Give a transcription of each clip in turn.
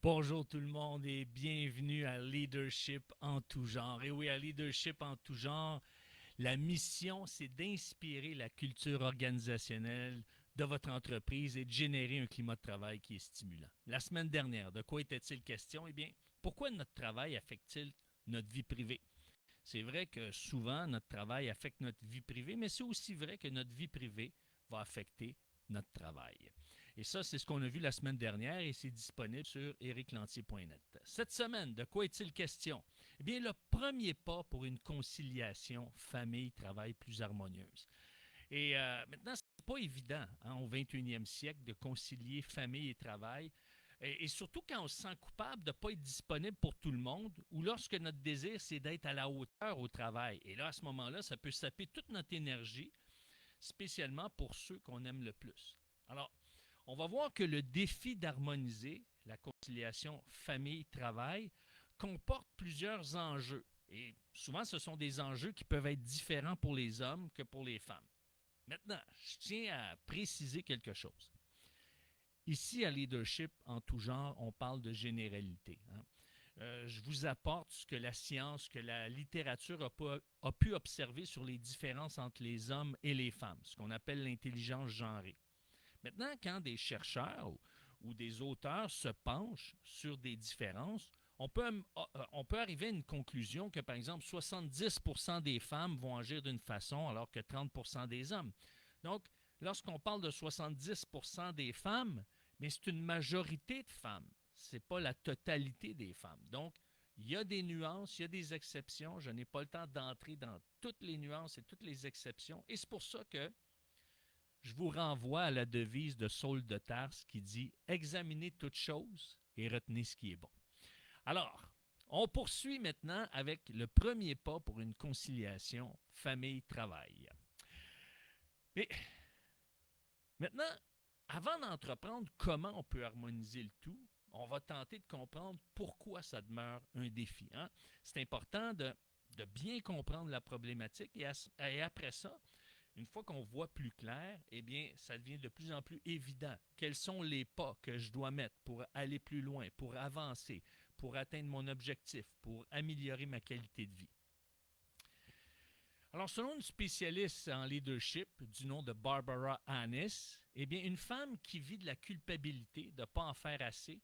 Bonjour tout le monde et bienvenue à Leadership en tout genre. Et oui, à Leadership en tout genre, la mission, c'est d'inspirer la culture organisationnelle de votre entreprise et de générer un climat de travail qui est stimulant. La semaine dernière, de quoi était-il question? Eh bien, pourquoi notre travail affecte-t-il notre vie privée? C'est vrai que souvent, notre travail affecte notre vie privée, mais c'est aussi vrai que notre vie privée va affecter notre travail. Et ça, c'est ce qu'on a vu la semaine dernière et c'est disponible sur ericlantier.net. Cette semaine, de quoi est-il question? Eh bien, le premier pas pour une conciliation famille-travail plus harmonieuse. Et maintenant, ce n'est pas évident au 21e siècle de concilier famille et travail. Et surtout quand on se sent coupable de ne pas être disponible pour tout le monde ou lorsque notre désir, c'est d'être à la hauteur au travail. Et là, à ce moment-là, ça peut saper toute notre énergie, spécialement pour ceux qu'on aime le plus. Alors, on va voir que le défi d'harmoniser la conciliation famille-travail comporte plusieurs enjeux. Et souvent, ce sont des enjeux qui peuvent être différents pour les hommes que pour les femmes. Maintenant, je tiens à préciser quelque chose. Ici, à Leadership en tout genre, on parle de généralité. Je vous apporte ce que la science, que la littérature a pu observer sur les différences entre les hommes et les femmes, ce qu'on appelle l'intelligence genrée. Maintenant, quand des chercheurs ou des auteurs se penchent sur des différences, on peut arriver à une conclusion que, par exemple, 70% des femmes vont agir d'une façon alors que 30% des hommes. Donc, lorsqu'on parle de 70% des femmes, mais c'est une majorité de femmes. Ce n'est pas la totalité des femmes. Donc, il y a des nuances, il y a des exceptions. Je n'ai pas le temps d'entrer dans toutes les nuances et toutes les exceptions. Et c'est pour ça que je vous renvoie à la devise de Saul de Tarse qui dit examinez toutes choses et retenez ce qui est bon. Alors, on poursuit maintenant avec le premier pas pour une conciliation famille-travail. Mais maintenant, avant d'entreprendre comment on peut harmoniser le tout, on va tenter de comprendre pourquoi ça demeure un défi. C'est important de bien comprendre la problématique et après ça, une fois qu'on voit plus clair, eh bien, ça devient de plus en plus évident quels sont les pas que je dois mettre pour aller plus loin, pour avancer, pour atteindre mon objectif, pour améliorer ma qualité de vie. Alors, selon une spécialiste en leadership du nom de Barbara Annis, eh bien, une femme qui vit de la culpabilité de ne pas en faire assez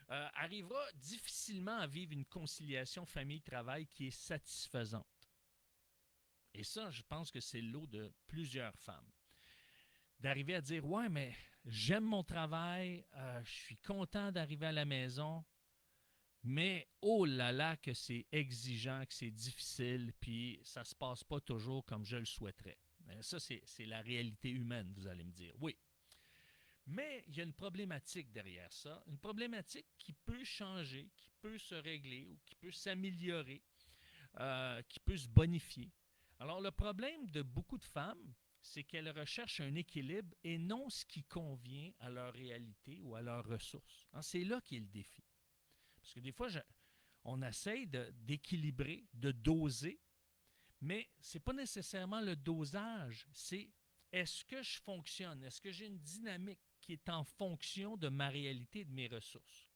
arrivera difficilement à vivre une conciliation famille-travail qui est satisfaisante. Et ça, je pense que c'est le lot de plusieurs femmes. D'arriver à dire, ouais, mais j'aime mon travail, je suis content d'arriver à la maison, mais oh là là que c'est exigeant, que c'est difficile, puis ça ne se passe pas toujours comme je le souhaiterais. Ça, c'est la réalité humaine, vous allez me dire. Oui. Mais il y a une problématique derrière ça, une problématique qui peut changer, qui peut se régler ou qui peut s'améliorer, qui peut se bonifier. Alors, le problème de beaucoup de femmes, c'est qu'elles recherchent un équilibre et non ce qui convient à leur réalité ou à leurs ressources. C'est là qu'est le défi. Parce que des fois, on essaye d'équilibrer, de doser, mais ce n'est pas nécessairement le dosage, c'est est-ce que je fonctionne, est-ce que j'ai une dynamique qui est en fonction de ma réalité et de mes ressources.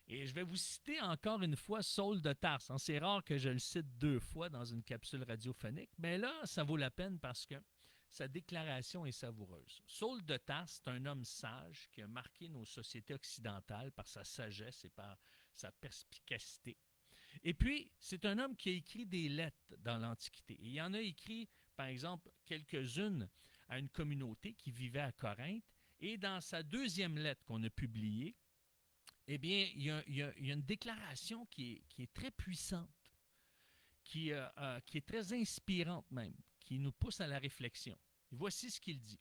Et je vais vous citer encore une fois Saul de Tarse. C'est rare que je le cite deux fois dans une capsule radiophonique, mais là, ça vaut la peine parce que sa déclaration est savoureuse. Saul de Tarse, c'est un homme sage qui a marqué nos sociétés occidentales par sa sagesse et par sa perspicacité. Et puis, c'est un homme qui a écrit des lettres dans l'Antiquité. Et il en a écrit, par exemple, quelques-unes à une communauté qui vivait à Corinthe. Et dans sa deuxième lettre qu'on a publiée, eh bien, il y a une déclaration qui est très puissante, qui est très inspirante même, qui nous pousse à la réflexion. Et voici ce qu'il dit.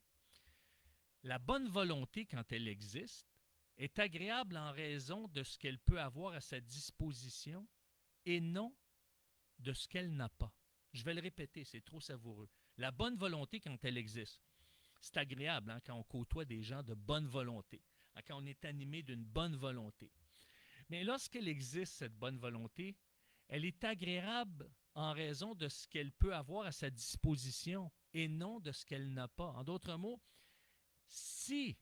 La bonne volonté, quand elle existe, est agréable en raison de ce qu'elle peut avoir à sa disposition et non de ce qu'elle n'a pas. Je vais le répéter, c'est trop savoureux. La bonne volonté, quand elle existe, c'est agréable quand on côtoie des gens de bonne volonté, quand on est animé d'une bonne volonté. Mais lorsqu'elle existe, cette bonne volonté, elle est agréable en raison de ce qu'elle peut avoir à sa disposition et non de ce qu'elle n'a pas. En d'autres mots, si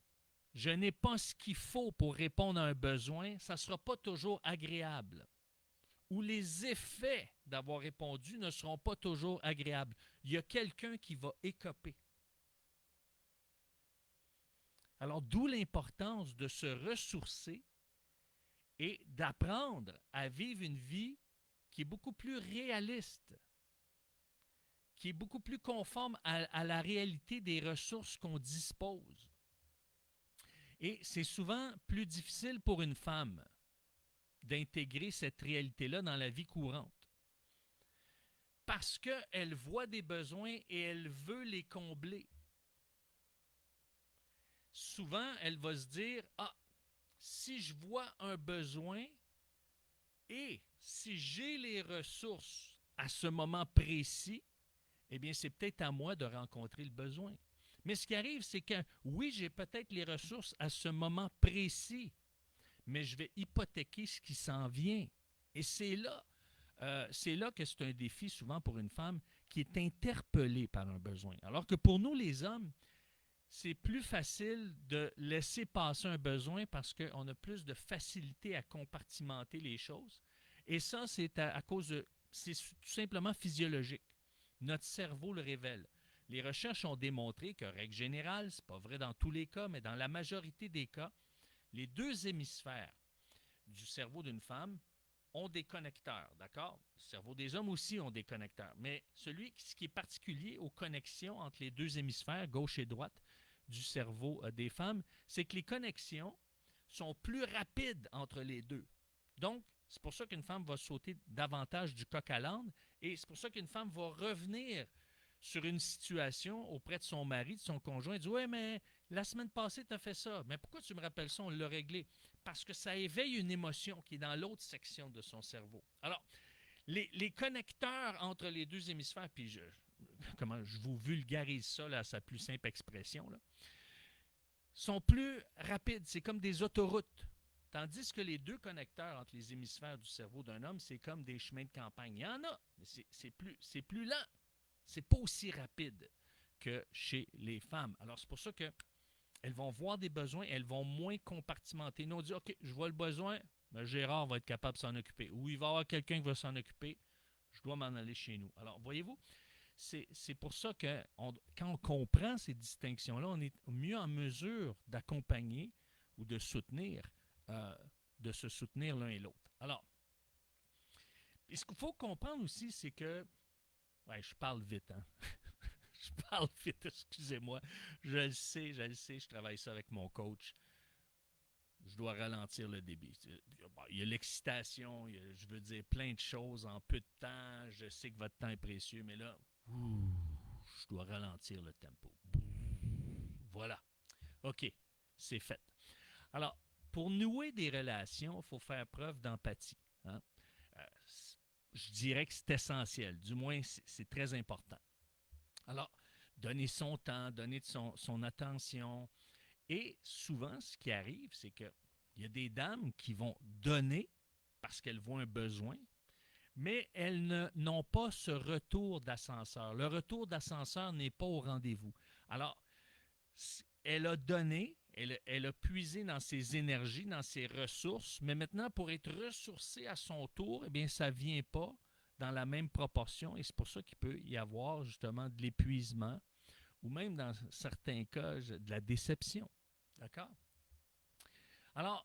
je n'ai pas ce qu'il faut pour répondre à un besoin, ça ne sera pas toujours agréable. Ou les effets d'avoir répondu ne seront pas toujours agréables. Il y a quelqu'un qui va écoper. Alors, d'où l'importance de se ressourcer et d'apprendre à vivre une vie qui est beaucoup plus réaliste, qui est beaucoup plus conforme à la réalité des ressources qu'on dispose. Et c'est souvent plus difficile pour une femme d'intégrer cette réalité-là dans la vie courante. Parce qu'elle voit des besoins et elle veut les combler. Souvent, elle va se dire, ah, si je vois un besoin et si j'ai les ressources à ce moment précis, eh bien, c'est peut-être à moi de rencontrer le besoin. Mais ce qui arrive, c'est que oui, j'ai peut-être les ressources à ce moment précis, mais je vais hypothéquer ce qui s'en vient. Et c'est là que c'est un défi souvent pour une femme qui est interpellée par un besoin. Alors que pour nous, les hommes, c'est plus facile de laisser passer un besoin parce qu'on a plus de facilité à compartimenter les choses. Et ça, c'est à cause de... C'est tout simplement physiologique. Notre cerveau le révèle. Les recherches ont démontré que, règle générale, ce n'est pas vrai dans tous les cas, mais dans la majorité des cas, les deux hémisphères du cerveau d'une femme ont des connecteurs, d'accord? Le cerveau des hommes aussi ont des connecteurs. Mais ce qui est particulier aux connexions entre les deux hémisphères, gauche et droite, du cerveau des femmes, c'est que les connexions sont plus rapides entre les deux. Donc, c'est pour ça qu'une femme va sauter davantage du coq à l'âne et c'est pour ça qu'une femme va revenir sur une situation auprès de son mari, de son conjoint, et dit « Ouais, mais la semaine passée, tu as fait ça. Mais pourquoi tu me rappelles ça? On l'a réglé. » Parce que ça éveille une émotion qui est dans l'autre section de son cerveau. Alors, les connecteurs entre les deux hémisphères, puis je vous vulgarise ça là, à sa plus simple expression, là, sont plus rapides. C'est comme des autoroutes. Tandis que les deux connecteurs entre les hémisphères du cerveau d'un homme, c'est comme des chemins de campagne. Il y en a, mais c'est plus lent. C'est pas aussi rapide que chez les femmes. Alors, c'est pour ça qu'elles vont voir des besoins, elles vont moins compartimenter. Nous, on dit, OK, je vois le besoin, mais Gérard va être capable de s'en occuper. Ou il va y avoir quelqu'un qui va s'en occuper, je dois m'en aller chez nous. Alors, voyez-vous, c'est pour ça que quand on comprend ces distinctions-là, on est mieux en mesure d'accompagner ou de soutenir, de se soutenir l'un et l'autre. Alors, ce qu'il faut comprendre aussi, c'est que, ouais, je parle vite, hein? Je parle vite, excusez-moi. Je le sais, je travaille ça avec mon coach. Je dois ralentir le débit. Il y a l'excitation, je veux dire plein de choses en peu de temps. Je sais que votre temps est précieux, mais là, je dois ralentir le tempo. Voilà. OK, c'est fait. Alors, pour nouer des relations, il faut faire preuve d'empathie. Hein? Je dirais que c'est essentiel. Du moins, c'est très important. Alors, donner son temps, donner son attention. Et souvent, ce qui arrive, c'est qu'il y a des dames qui vont donner parce qu'elles voient un besoin, mais elles n'ont pas ce retour d'ascenseur. Le retour d'ascenseur n'est pas au rendez-vous. Alors, elle a donné, elle a puisé dans ses énergies, dans ses ressources, mais maintenant, pour être ressourcée à son tour, eh bien, ça ne vient pas dans la même proportion et c'est pour ça qu'il peut y avoir justement de l'épuisement ou même dans certains cas de la déception. D'accord? Alors,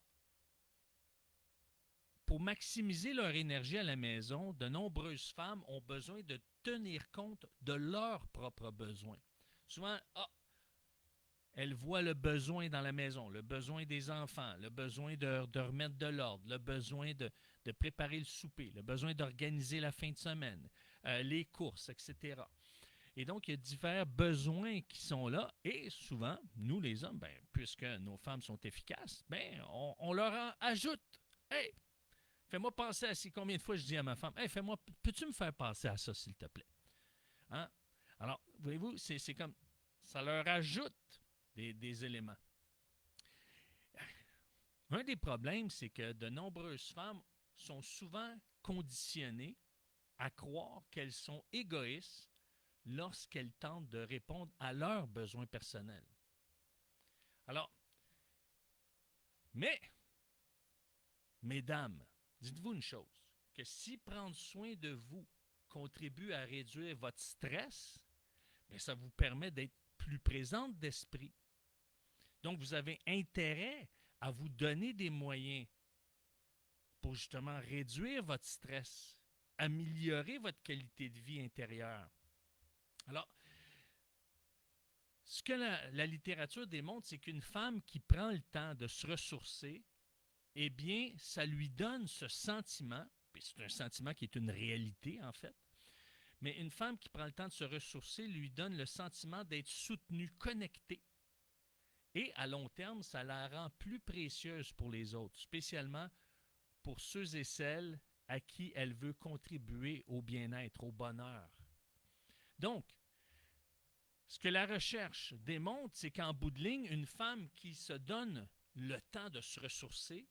pour maximiser leur énergie à la maison, de nombreuses femmes ont besoin de tenir compte de leurs propres besoins. Souvent, elles voient le besoin dans la maison, le besoin des enfants, le besoin de remettre de l'ordre, le besoin de préparer le souper, le besoin d'organiser la fin de semaine, les courses, etc. Et donc, il y a divers besoins qui sont là. Et souvent, nous, les hommes, puisque nos femmes sont efficaces, on leur en ajoute. Hey, fais-moi penser à ça. Combien de fois je dis à ma femme, hey, peux-tu me faire penser à ça, s'il te plaît? Hein? Alors, voyez-vous, c'est comme, ça leur ajoute des éléments. Un des problèmes, c'est que de nombreuses femmes sont souvent conditionnées à croire qu'elles sont égoïstes lorsqu'elles tentent de répondre à leurs besoins personnels. Alors, Mais, mesdames, dites-vous une chose, que si prendre soin de vous contribue à réduire votre stress, bien, ça vous permet d'être plus présente d'esprit. Donc, vous avez intérêt à vous donner des moyens pour justement réduire votre stress, améliorer votre qualité de vie intérieure. Alors, ce que la littérature démontre, c'est qu'une femme qui prend le temps de se ressourcer, eh bien, ça lui donne ce sentiment, puis c'est un sentiment qui est une réalité en fait, mais une femme qui prend le temps de se ressourcer lui donne le sentiment d'être soutenue, connectée. Et à long terme, ça la rend plus précieuse pour les autres, spécialement pour ceux et celles à qui elle veut contribuer au bien-être, au bonheur. Donc, ce que la recherche démontre, c'est qu'en bout de ligne, une femme qui se donne le temps de se ressourcer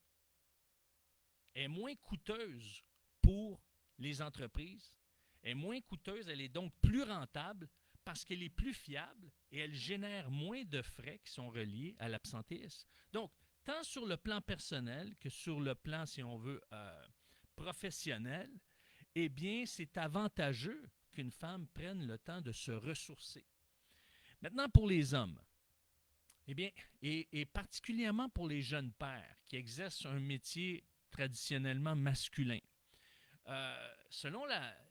est moins coûteuse pour les entreprises, est moins coûteuse, elle est donc plus rentable parce qu'elle est plus fiable et elle génère moins de frais qui sont reliés à l'absentéisme. Donc, tant sur le plan personnel que sur le plan, si on veut, professionnel, eh bien, c'est avantageux qu'une femme prenne le temps de se ressourcer. Maintenant, pour les hommes, eh bien, et particulièrement pour les jeunes pères qui exercent un métier traditionnellement masculin, selon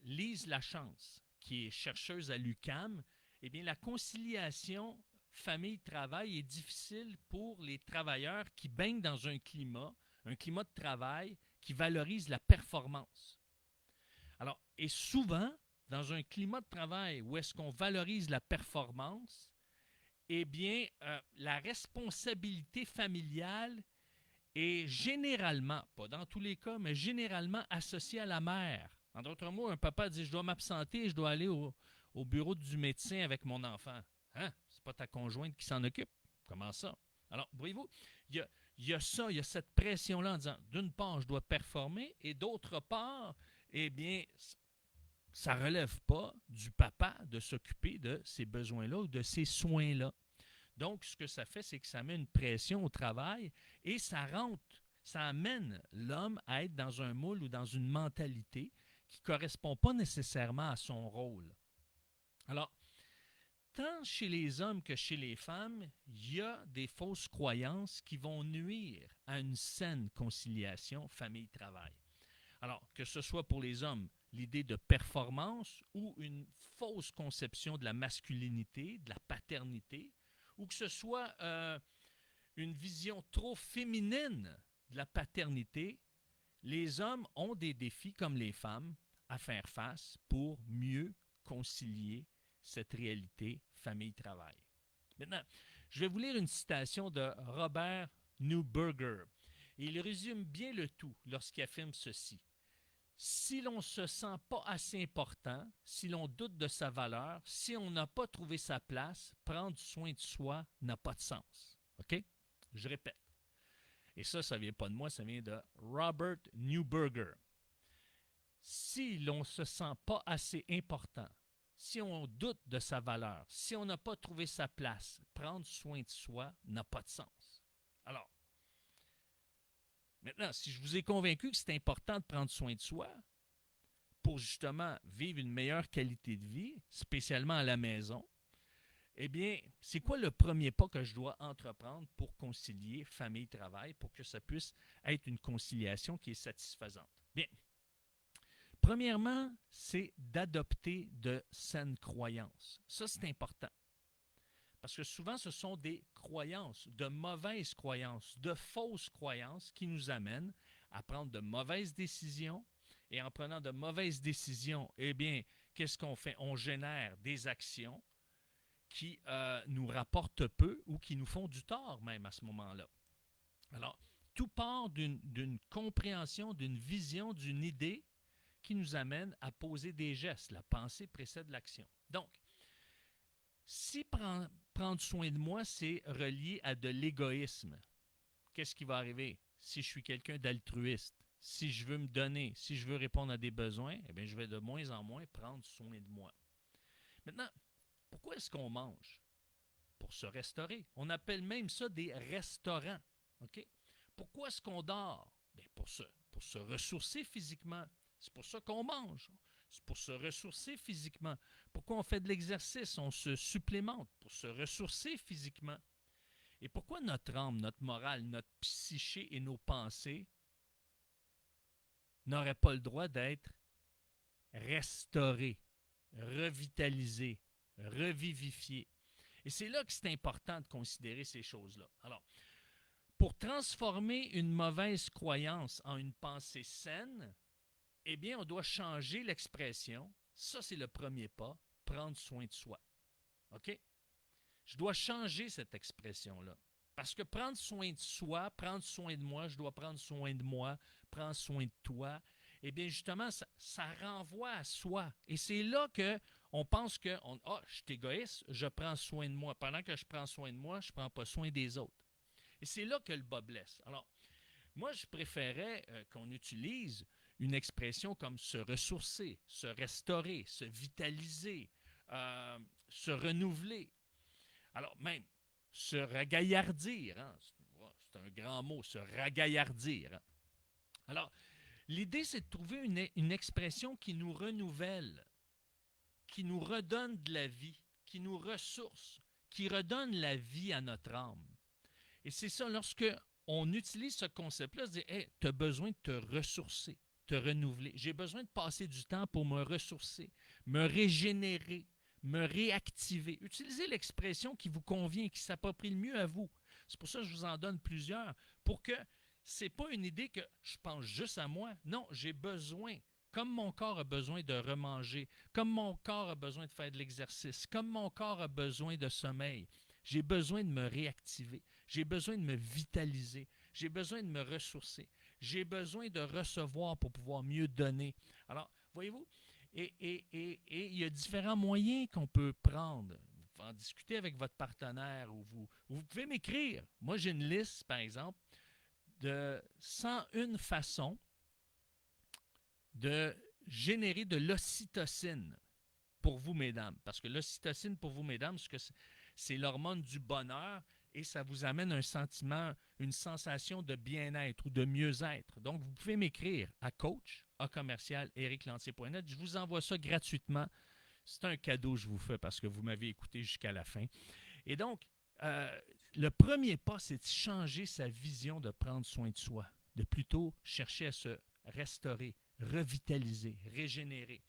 Lise Lachance, qui est chercheuse à l'UQAM, eh bien, la conciliation famille-travail est difficile pour les travailleurs qui baignent dans un climat de travail qui valorise la performance. Alors, et souvent, dans un climat de travail où est-ce qu'on valorise la performance, eh bien, la responsabilité familiale est généralement, pas dans tous les cas, mais généralement associée à la mère. En d'autres mots, un papa dit « Je dois m'absenter, je dois aller au bureau du médecin avec mon enfant. » Hein? C'est pas ta conjointe qui s'en occupe. Comment ça? Alors, voyez-vous, il y a ça, il y a cette pression-là en disant, d'une part, je dois performer, et d'autre part, eh bien, ça ne relève pas du papa de s'occuper de ces besoins-là ou de ces soins-là. Donc, ce que ça fait, c'est que ça met une pression au travail et ça amène l'homme à être dans un moule ou dans une mentalité qui ne correspond pas nécessairement à son rôle. Alors, tant chez les hommes que chez les femmes, il y a des fausses croyances qui vont nuire à une saine conciliation famille-travail. Alors, que ce soit pour les hommes, l'idée de performance ou une fausse conception de la masculinité, de la paternité, ou que ce soit une vision trop féminine de la paternité, les hommes ont des défis comme les femmes à faire face pour mieux concilier cette réalité famille-travail. Maintenant, je vais vous lire une citation de Robert Neuberger. Et il résume bien le tout lorsqu'il affirme ceci. Si l'on ne se sent pas assez important, si l'on doute de sa valeur, si on n'a pas trouvé sa place, prendre soin de soi n'a pas de sens. OK? Je répète. Et ça ne vient pas de moi, ça vient de Robert Neuberger. Si l'on ne se sent pas assez important, si on doute de sa valeur, si on n'a pas trouvé sa place, prendre soin de soi n'a pas de sens. Alors, maintenant, si je vous ai convaincu que c'est important de prendre soin de soi pour justement vivre une meilleure qualité de vie, spécialement à la maison, eh bien, c'est quoi le premier pas que je dois entreprendre pour concilier famille-travail, pour que ça puisse être une conciliation qui est satisfaisante? Bien, premièrement, c'est d'adopter de saines croyances. Ça, c'est important. Parce que souvent, ce sont des croyances, de mauvaises croyances, de fausses croyances qui nous amènent à prendre de mauvaises décisions. Et en prenant de mauvaises décisions, eh bien, qu'est-ce qu'on fait? On génère des actions qui nous rapportent peu ou qui nous font du tort même à ce moment-là. Alors, tout part d'une compréhension, d'une vision, d'une idée qui nous amène à poser des gestes. La pensée précède l'action. Donc, si prendre soin de moi, c'est relié à de l'égoïsme, qu'est-ce qui va arriver? Si je suis quelqu'un d'altruiste, si je veux me donner, si je veux répondre à des besoins, eh bien, je vais de moins en moins prendre soin de moi. Maintenant, pourquoi est-ce qu'on mange? Pour se restaurer. On appelle même ça des restaurants. OK? Pourquoi est-ce qu'on dort? Bien, pour se ressourcer physiquement. C'est pour ça qu'on mange. C'est pour se ressourcer physiquement. Pourquoi on fait de l'exercice? On se supplémente pour se ressourcer physiquement. Et pourquoi notre âme, notre morale, notre psyché et nos pensées n'auraient pas le droit d'être restaurées, revitalisées, revivifiées? Et c'est là que c'est important de considérer ces choses-là. Alors, pour transformer une mauvaise croyance en une pensée saine, eh bien, on doit changer l'expression. Ça, c'est le premier pas, prendre soin de soi. OK? Je dois changer cette expression-là. Parce que prendre soin de soi, prendre soin de moi, je dois prendre soin de moi, prendre soin de toi, eh bien, justement, ça renvoie à soi. Et c'est là qu'on pense que, je suis égoïste, je prends soin de moi. Pendant que je prends soin de moi, je ne prends pas soin des autres. Et c'est là que le bas blesse. Alors, moi, je préférais qu'on utilise une expression comme se ressourcer, se restaurer, se vitaliser, se renouveler. Alors, même, se ragaillardir. Hein? C'est un grand mot, se ragaillardir. Hein? Alors, l'idée, c'est de trouver une expression qui nous renouvelle, qui nous redonne de la vie, qui nous ressource, qui redonne la vie à notre âme. Et c'est ça, lorsque on utilise ce concept-là, se dire, hey, tu as besoin de te ressourcer, te renouveler. J'ai besoin de passer du temps pour me ressourcer, me régénérer, me réactiver. Utilisez l'expression qui vous convient, qui s'approprie le mieux à vous. C'est pour ça que je vous en donne plusieurs, pour que ce n'est pas une idée que je pense juste à moi. Non, j'ai besoin, comme mon corps a besoin de remanger, comme mon corps a besoin de faire de l'exercice, comme mon corps a besoin de sommeil, j'ai besoin de me réactiver, j'ai besoin de me vitaliser, j'ai besoin de me ressourcer, j'ai besoin de recevoir pour pouvoir mieux donner. Alors, voyez-vous, et il y a différents moyens qu'on peut prendre. Vous pouvez en discuter avec votre partenaire ou vous pouvez m'écrire. Moi, j'ai une liste, par exemple, de 101 façons de générer de l'ocytocine pour vous, mesdames. Parce que l'ocytocine, pour vous, mesdames, c'est l'hormone du bonheur et ça vous amène un sentiment, une sensation de bien-être ou de mieux-être. Donc, vous pouvez m'écrire à coach@ericlantier.net. Je vous envoie ça gratuitement. C'est un cadeau que je vous fais parce que vous m'avez écouté jusqu'à la fin. Et donc, le premier pas, c'est de changer sa vision de prendre soin de soi, de plutôt chercher à se restaurer, revitaliser, régénérer.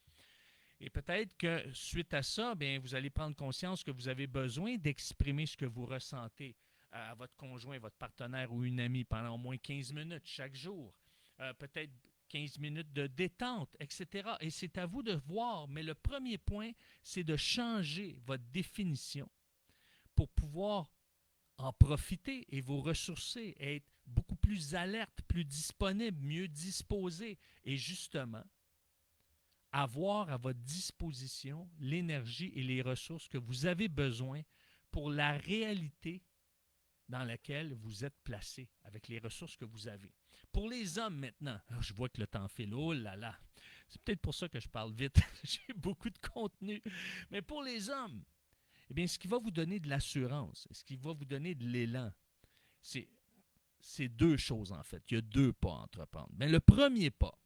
Et peut-être que suite à ça, bien, vous allez prendre conscience que vous avez besoin d'exprimer ce que vous ressentez à votre conjoint, votre partenaire ou une amie pendant au moins 15 minutes chaque jour. Peut-être 15 minutes de détente, etc. Et c'est à vous de voir. Mais le premier point, c'est de changer votre définition pour pouvoir en profiter et vous ressourcer, être beaucoup plus alerte, plus disponible, mieux disposé. Et justement, avoir à votre disposition l'énergie et les ressources que vous avez besoin pour la réalité dans laquelle vous êtes placé, avec les ressources que vous avez. Pour les hommes maintenant, je vois que le temps file, oh là là, c'est peut-être pour ça que je parle vite, j'ai beaucoup de contenu, mais pour les hommes, eh bien, ce qui va vous donner de l'assurance, ce qui va vous donner de l'élan, c'est deux choses en fait, il y a deux pas à entreprendre. Mais le premier pas,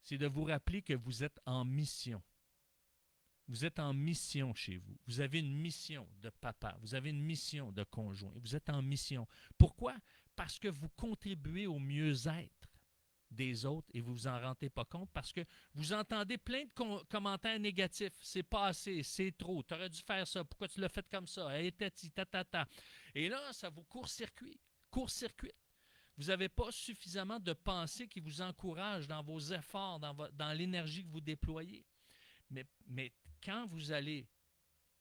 c'est de vous rappeler que vous êtes en mission. Vous êtes en mission chez vous. Vous avez une mission de papa. Vous avez une mission de conjoint. Vous êtes en mission. Pourquoi? Parce que vous contribuez au mieux-être des autres et vous vous en rendez pas compte parce que vous entendez plein de commentaires négatifs. C'est pas assez, c'est trop. Tu aurais dû faire ça. Pourquoi tu l'as fait comme ça? Hey, tati, ta. Et là, ça vous court-circuite. Vous n'avez pas suffisamment de pensées qui vous encouragent dans vos efforts, dans l'énergie que vous déployez. Mais quand vous allez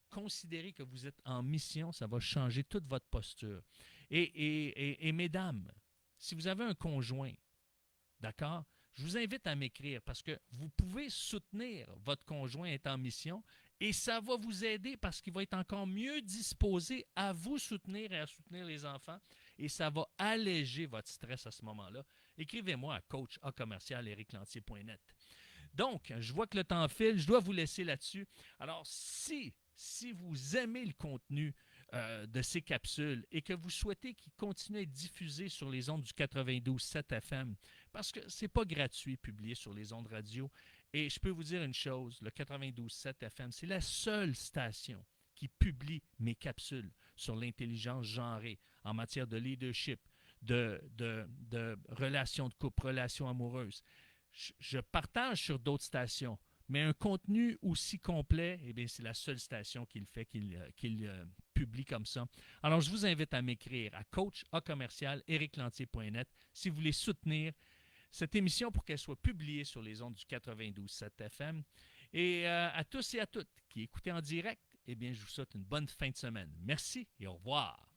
considérer que vous êtes en mission, ça va changer toute votre posture. Et mesdames, si vous avez un conjoint, d'accord, je vous invite à m'écrire parce que vous pouvez soutenir votre conjoint être en mission et ça va vous aider parce qu'il va être encore mieux disposé à vous soutenir et à soutenir les enfants et ça va alléger votre stress à ce moment-là. Écrivez-moi à coach@ericlantier.net. Donc, je vois que le temps file, je dois vous laisser là-dessus. Alors, si vous aimez le contenu de ces capsules et que vous souhaitez qu'ils continuent à être diffusés sur les ondes du 92.7 FM, parce que c'est pas gratuit publier sur les ondes radio. Et je peux vous dire une chose, le 92.7 FM, c'est la seule station qui publie mes capsules sur l'intelligence genrée en matière de leadership, de relations de couple, relations amoureuses. Je partage sur d'autres stations, mais un contenu aussi complet, eh bien, c'est la seule station qui le fait, qu'il publie comme ça. Alors, je vous invite à m'écrire à coach@ericlantier.net si vous voulez soutenir cette émission pour qu'elle soit publiée sur les ondes du 92.7 FM. Et à tous et à toutes qui écoutez en direct, eh bien, je vous souhaite une bonne fin de semaine. Merci et au revoir.